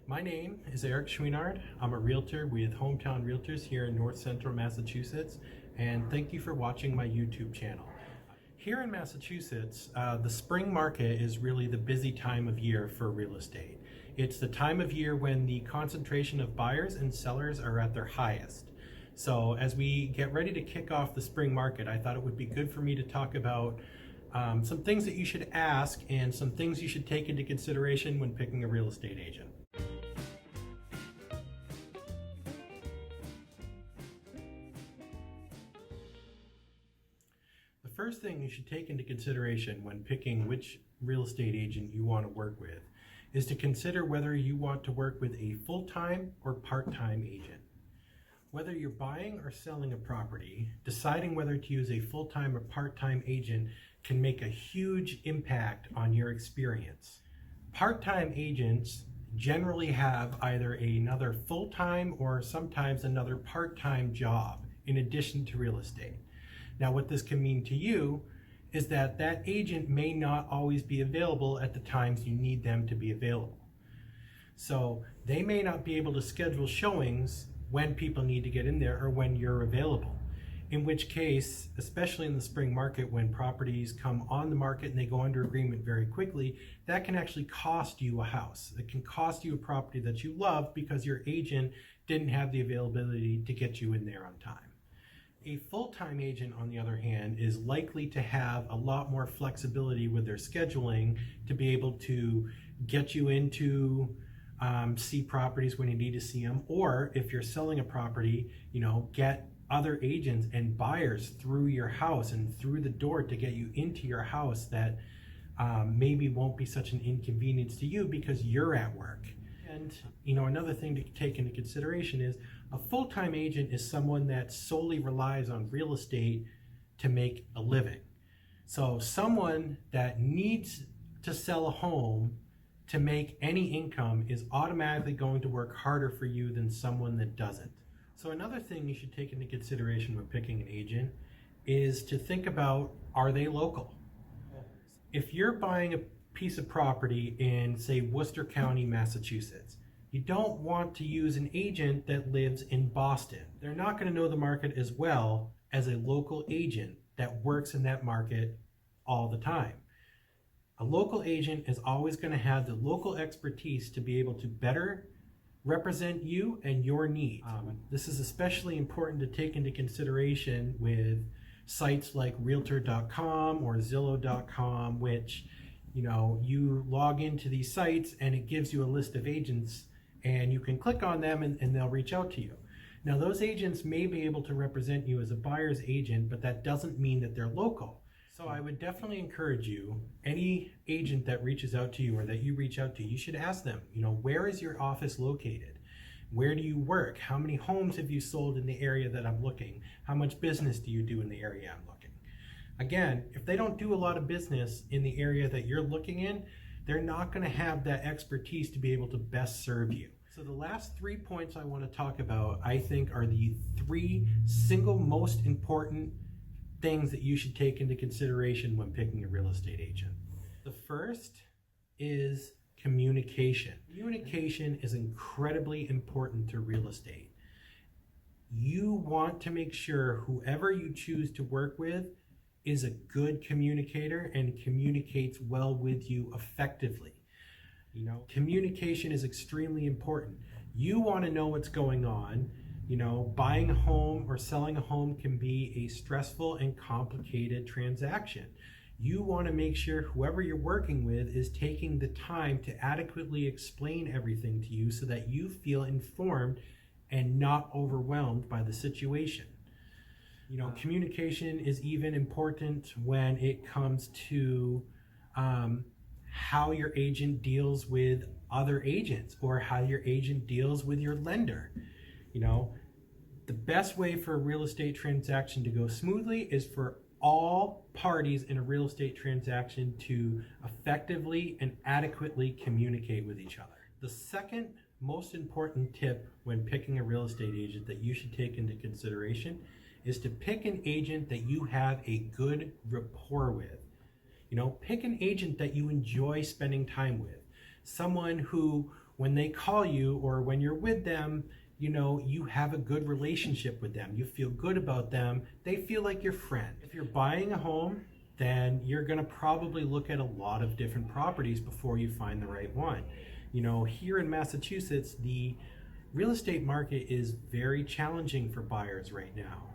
My name is Eric Chouinard. I'm a realtor with Hometown Realtors here in North Central Massachusetts, and thank you for watching my YouTube channel. Here in Massachusetts, the spring market is really the busy time of year for real estate. It's the time of year when the concentration of buyers and sellers are at their highest. So as we get ready to kick off the spring market, I thought it would be good for me to talk about some things that you should ask and some things you should take into consideration when picking a real estate agent. The first thing you should take into consideration when picking which real estate agent you want to work with is to consider whether you want to work with a full-time or part-time agent. Whether you're buying or selling a property, deciding whether to use a full-time or part-time agent can make a huge impact on your experience. Part-time agents generally have either another full-time or sometimes another part-time job in addition to real estate. Now, what this can mean to you is that that agent may not always be available at the times you need them to be available. So they may not be able to schedule showings when people need to get in there or when you're available. In which case, especially in the spring market when properties come on the market and they go under agreement very quickly, that can actually cost you a house. It can cost you a property that you love because your agent didn't have the availability to get you in there on time. A full-time agent, on the other hand, is likely to have a lot more flexibility with their scheduling to be able to get you into see properties when you need to see them, or if you're selling a property, get other agents and buyers through your house and through the door to get you into your house that maybe won't be such an inconvenience to you because you're at work. And another thing to take into consideration is a full-time agent is someone that solely relies on real estate to make a living. So someone that needs to sell a home to make any income is automatically going to work harder for you than someone that doesn't. So another thing you should take into consideration when picking an agent is to think about, are they local? If you're buying a piece of property in, say, Worcester County, Massachusetts, you don't want to use an agent that lives in Boston. They're not going to know the market as well as a local agent that works in that market all the time. A local agent is always going to have the local expertise to be able to better represent you and your needs. This is especially important to take into consideration with sites like Realtor.com or Zillow.com, which you log into these sites and it gives you a list of agents and you can click on them and they'll reach out to you. Now, those agents may be able to represent you as a buyer's agent, but that doesn't mean that they're local. So I would definitely encourage you, any agent that reaches out to you or that you reach out to, you should ask them, where is your office located? Where do you work? How many homes have you sold in the area that I'm looking? How much business do you do in the area I'm looking? Again, if they don't do a lot of business in the area that you're looking in, they're not going to have that expertise to be able to best serve you. So the last 3 points I want to talk about, I think, are the 3 single most important things that you should take into consideration when picking a real estate agent. The first is communication. Communication is incredibly important to real estate. You want to make sure whoever you choose to work with is a good communicator and communicates well with you effectively. Communication is extremely important. You want to know what's going on. Buying a home or selling a home can be a stressful and complicated transaction. You want to make sure whoever you're working with is taking the time to adequately explain everything to you so that you feel informed and not overwhelmed by the situation. Communication is even important when it comes to how your agent deals with other agents or how your agent deals with your lender. The best way for a real estate transaction to go smoothly is for all parties in a real estate transaction to effectively and adequately communicate with each other. The second most important tip when picking a real estate agent that you should take into consideration is to pick an agent that you have a good rapport with. Pick an agent that you enjoy spending time with. Someone who when they call you or when you're with them, you know, you have a good relationship with them. You feel good about them. They feel like your friend. If you're buying a home, then you're going to probably look at a lot of different properties before you find the right one. You know, here in Massachusetts, the real estate market is very challenging for buyers right now.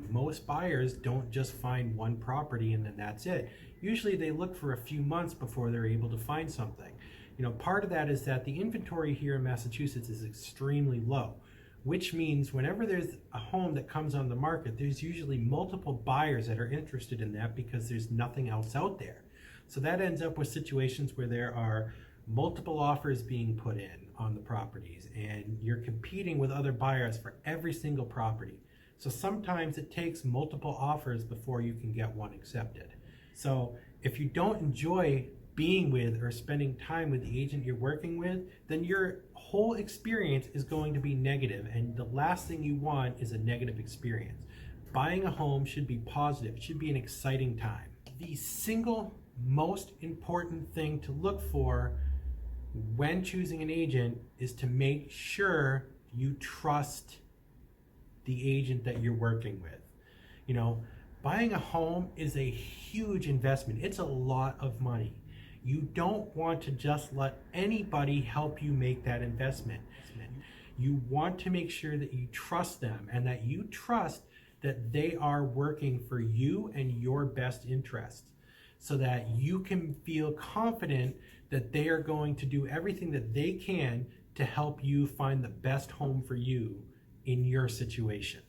Most buyers don't just find one property and then that's it. Usually they look for a few months before they're able to find something. You know, part of that is that the inventory here in Massachusetts is extremely low, which means whenever there's a home that comes on the market, there's usually multiple buyers that are interested in that because there's nothing else out there. So that ends up with situations where there are multiple offers being put in on the properties and you're competing with other buyers for every single property. So sometimes it takes multiple offers before you can get one accepted. So if you don't enjoy being with or spending time with the agent you're working with, then your whole experience is going to be negative, and the last thing you want is a negative experience. Buying a home should be positive. It should be an exciting time. The single most important thing to look for when choosing an agent is to make sure you trust the agent that you're working with. You know, buying a home is a huge investment. It's a lot of money. You don't want to just let anybody help you make that investment. You want to make sure that you trust them and that you trust that they are working for you and your best interests, so that you can feel confident that they are going to do everything that they can to help you find the best home for you in your situation.